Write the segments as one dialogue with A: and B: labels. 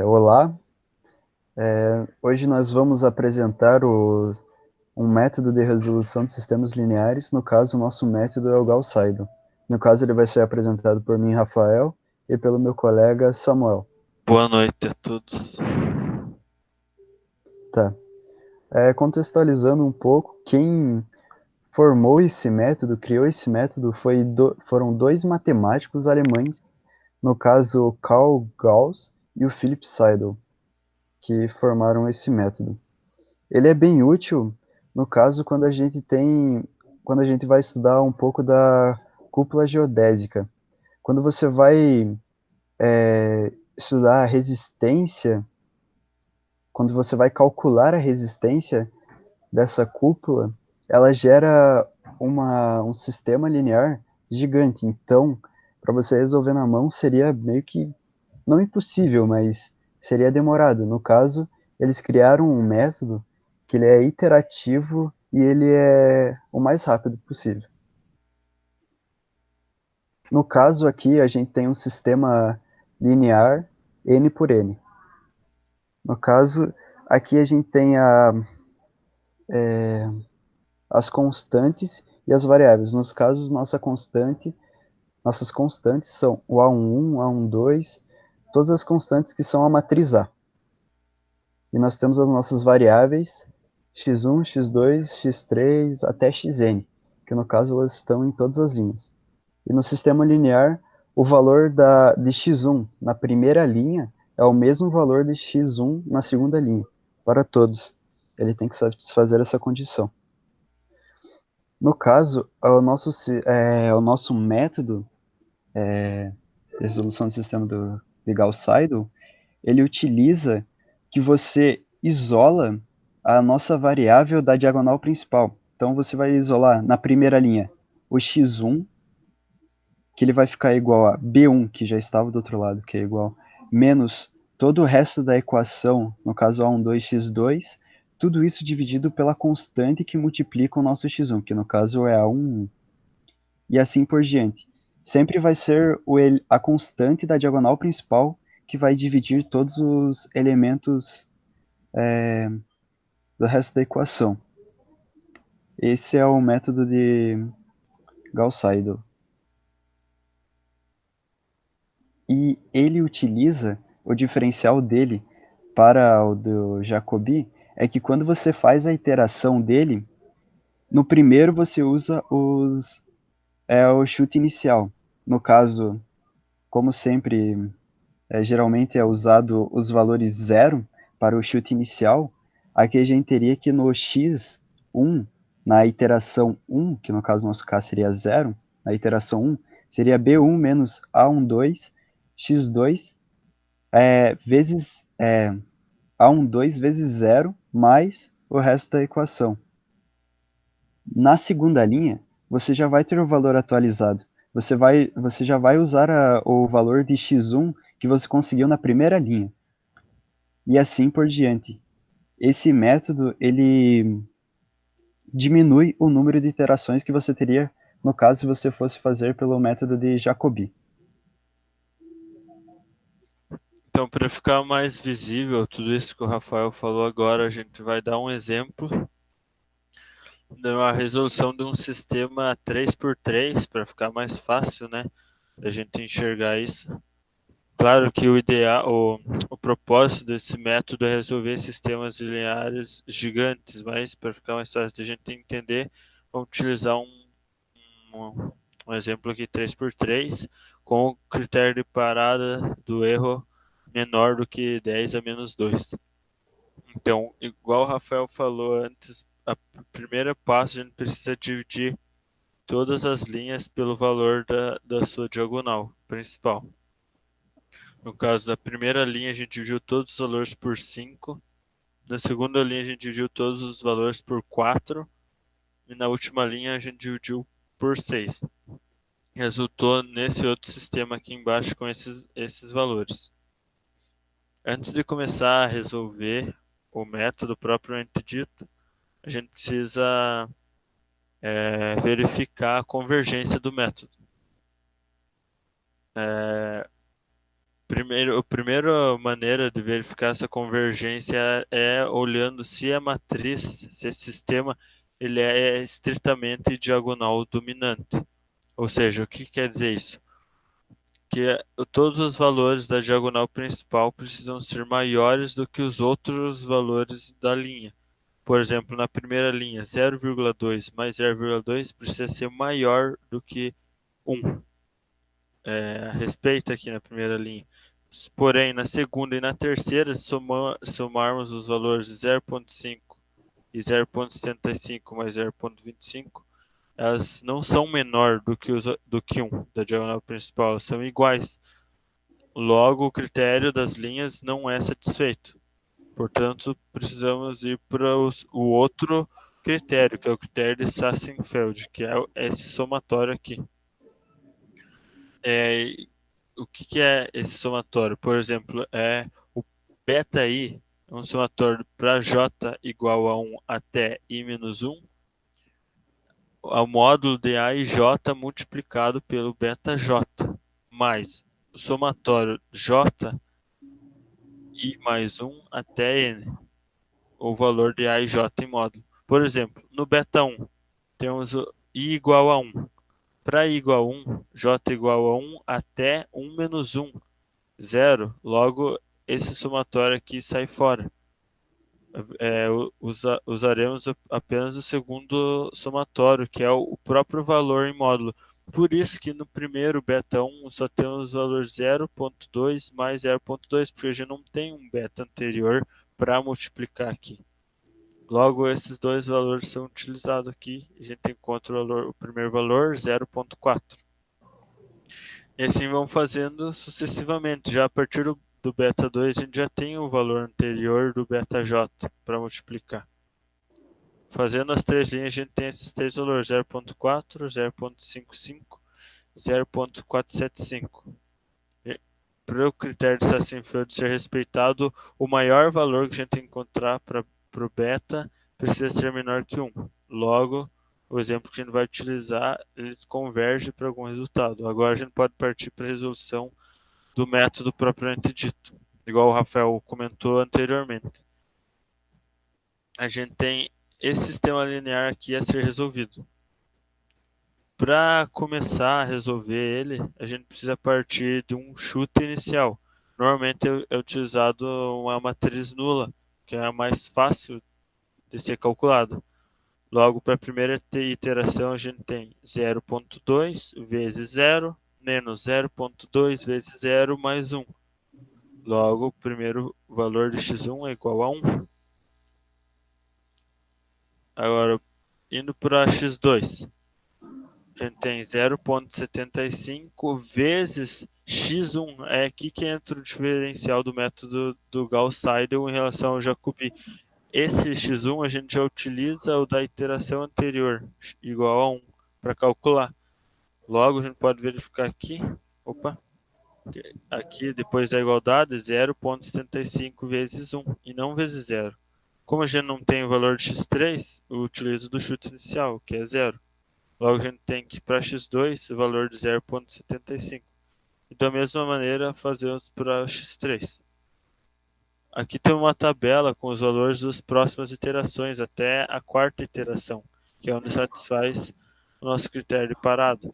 A: Olá, hoje nós vamos apresentar um método de resolução de sistemas lineares. No caso, o nosso método é o Gauss-Seidel. No caso, ele vai ser apresentado por mim, Rafael, e pelo meu colega Samuel.
B: Boa noite a todos.
A: Tá. Contextualizando um pouco, quem formou esse método, criou esse método, foram dois matemáticos alemães, no caso, Carl Gauss e o Philipp Seidel, que formaram esse método. Ele é bem útil, no caso, quando a gente vai estudar um pouco da cúpula geodésica. Quando você vai estudar a resistência, quando você vai calcular a resistência dessa cúpula, ela gera um sistema linear gigante. Então, para você resolver na mão, seria meio que, não impossível, mas seria demorado. No caso, eles criaram um método que ele é iterativo e ele é o mais rápido possível. No caso aqui, a gente tem um sistema linear n por n. No caso, aqui a gente tem as constantes e as variáveis. Nos casos, nossas constantes são o A11, A12, todas as constantes que são a matriz A. E nós temos as nossas variáveis x1, x2, x3 até xn, que no caso elas estão em todas as linhas. E no sistema linear, o valor de x1 na primeira linha é o mesmo valor de x1 na segunda linha, para todos. Ele tem que satisfazer essa condição. No caso, o nosso método de resolução do sistema de Gauss-Seidel, ele utiliza que você isola a nossa variável da diagonal principal. Então você vai isolar na primeira linha o x1, que ele vai ficar igual a b1, que já estava do outro lado, que é igual, menos todo o resto da equação, no caso A12, x2, tudo isso dividido pela constante que multiplica o nosso x1, que no caso é A11, e assim por diante. Sempre vai ser a constante da diagonal principal que vai dividir todos os elementos do resto da equação. Esse é o método de Gauss-Seidel. E ele utiliza o diferencial dele para o do Jacobi, é que quando você faz a iteração dele, no primeiro você usa o chute inicial. No caso, como sempre, geralmente é usado os valores zero para o chute inicial, aqui a gente teria que no x1, na iteração 1, que no caso nosso caso seria zero, na iteração 1, seria b1 menos a12 x2 vezes a12 vezes zero mais o resto da equação. Na segunda linha, você já vai ter o valor atualizado. Você já vai usar o valor de x1 que você conseguiu na primeira linha. E assim por diante. Esse método, ele diminui o número de iterações que você teria, no caso, se você fosse fazer pelo método de Jacobi.
B: Então, para ficar mais visível tudo isso que o Rafael falou agora, a gente vai dar um exemplo de uma resolução de um sistema 3x3 para ficar mais fácil, né, da gente enxergar isso. Claro que o propósito desse método é resolver sistemas lineares gigantes, mas para ficar mais fácil de a gente entender, vamos utilizar um, um exemplo aqui 3x3 com o critério de parada do erro menor do que 10 a menos 2. Então, igual o Rafael falou antes, a primeira passo a gente precisa dividir todas as linhas pelo valor da sua diagonal principal. No caso da primeira linha, a gente dividiu todos os valores por 5. Na segunda linha, a gente dividiu todos os valores por 4. E na última linha, a gente dividiu por 6. Resultou nesse outro sistema aqui embaixo com esses valores. Antes de começar a resolver o método propriamente dito, a gente precisa verificar a convergência do método. A primeira maneira de verificar essa convergência é olhando se a matriz, se esse sistema, ele é estritamente diagonal dominante. Ou seja, o que quer dizer isso? Que todos os valores da diagonal principal precisam ser maiores do que os outros valores da linha. Por exemplo, na primeira linha, 0,2 mais 0,2 precisa ser maior do que 1. Respeito aqui na primeira linha. Porém, na segunda e na terceira, se somarmos os valores de 0,5 e 0,75 mais 0,25, elas não são menor do que 1 da diagonal principal, elas são iguais. Logo, o critério das linhas não é satisfeito. Portanto, precisamos ir para o outro critério, que é o critério de Sassenfeld, que é esse somatório aqui. O que é esse somatório? Por exemplo, o beta-i é um somatório para j igual a 1 até i menos 1, ao módulo de a e j multiplicado pelo beta-j, mais o somatório j i mais 1 até n, o valor de a e j em módulo. Por exemplo, no beta 1, temos o i igual a 1. Para i igual a 1, j igual a 1 até 1 menos 1, 0. Logo, esse somatório aqui sai fora. Usaremos apenas o segundo somatório, que é o próprio valor em módulo. Por isso que no primeiro beta 1 só temos o valor 0,2 mais 0,2, porque a gente não tem um beta anterior para multiplicar aqui. Logo, esses dois valores são utilizados aqui. A gente encontra o primeiro valor, 0,4. E assim vão fazendo sucessivamente. Já a partir do beta 2, a gente já tem o valor anterior do beta j para multiplicar. Fazendo as três linhas, a gente tem esses três valores: 0,4, 0,55, 0,475. Para o critério de Sassenfeld ser respeitado, o maior valor que a gente encontrar para o beta precisa ser menor que 1. Logo, o exemplo que a gente vai utilizar, ele converge para algum resultado. Agora a gente pode partir para a resolução do método propriamente dito, igual o Rafael comentou anteriormente. A gente tem esse sistema linear aqui a ser resolvido. Para começar a resolver ele, a gente precisa partir de um chute inicial. Normalmente é utilizado uma matriz nula, que é a mais fácil de ser calculada. Logo, para a primeira iteração, a gente tem 0,2 vezes 0 menos 0,2 vezes 0 mais 1. Logo, o primeiro valor de x1 é igual a 1. Agora, indo para x2, a gente tem 0,75 vezes x1. É aqui que entra o diferencial do método do Gauss-Seidel em relação ao Jacobi. Esse x1 a gente já utiliza o da iteração anterior, igual a 1, para calcular. Logo, a gente pode verificar aqui, aqui depois da igualdade, 0,75 vezes 1 e não vezes 0. Como a gente não tem o valor de x3, eu utilizo do chute inicial, que é 0. Logo, a gente tem que para x2 o valor de 0,75. E da mesma maneira, fazemos para x3. Aqui tem uma tabela com os valores das próximas iterações até a quarta iteração, que é onde satisfaz o nosso critério de parada.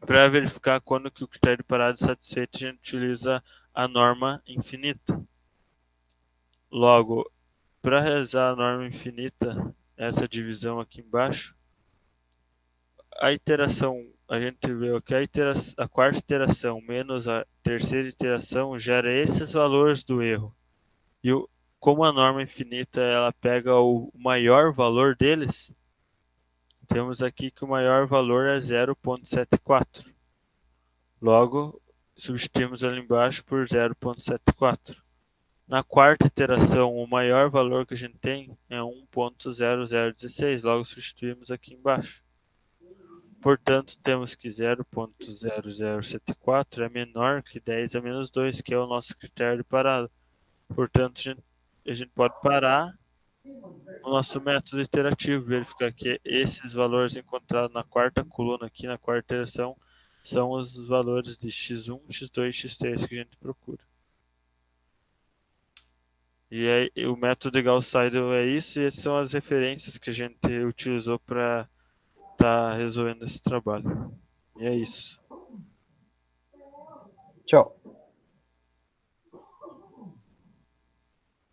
B: Para verificar quando que o critério de parada é satisfeito, a gente utiliza a norma infinita. Logo, para realizar a norma infinita, essa divisão aqui embaixo, a iteração, a gente vê que a quarta iteração menos a terceira iteração gera esses valores do erro. E como a norma infinita ela pega o maior valor deles, temos aqui que o maior valor é 0,74. Logo, substituímos ali embaixo por 0,74. Na quarta iteração, o maior valor que a gente tem é 1,0016. Logo, substituímos aqui embaixo. Portanto, temos que 0,0074 é menor que 10 a menos 2, que é o nosso critério de parada. Portanto, a gente pode parar o nosso método iterativo, verificar que esses valores encontrados na quarta coluna aqui, na quarta iteração, são os valores de x1, x2 e x3 que a gente procura. E aí, o método de Gauss-Seidel é isso, e essas são as referências que a gente utilizou para estar resolvendo esse trabalho. E é isso.
A: Tchau.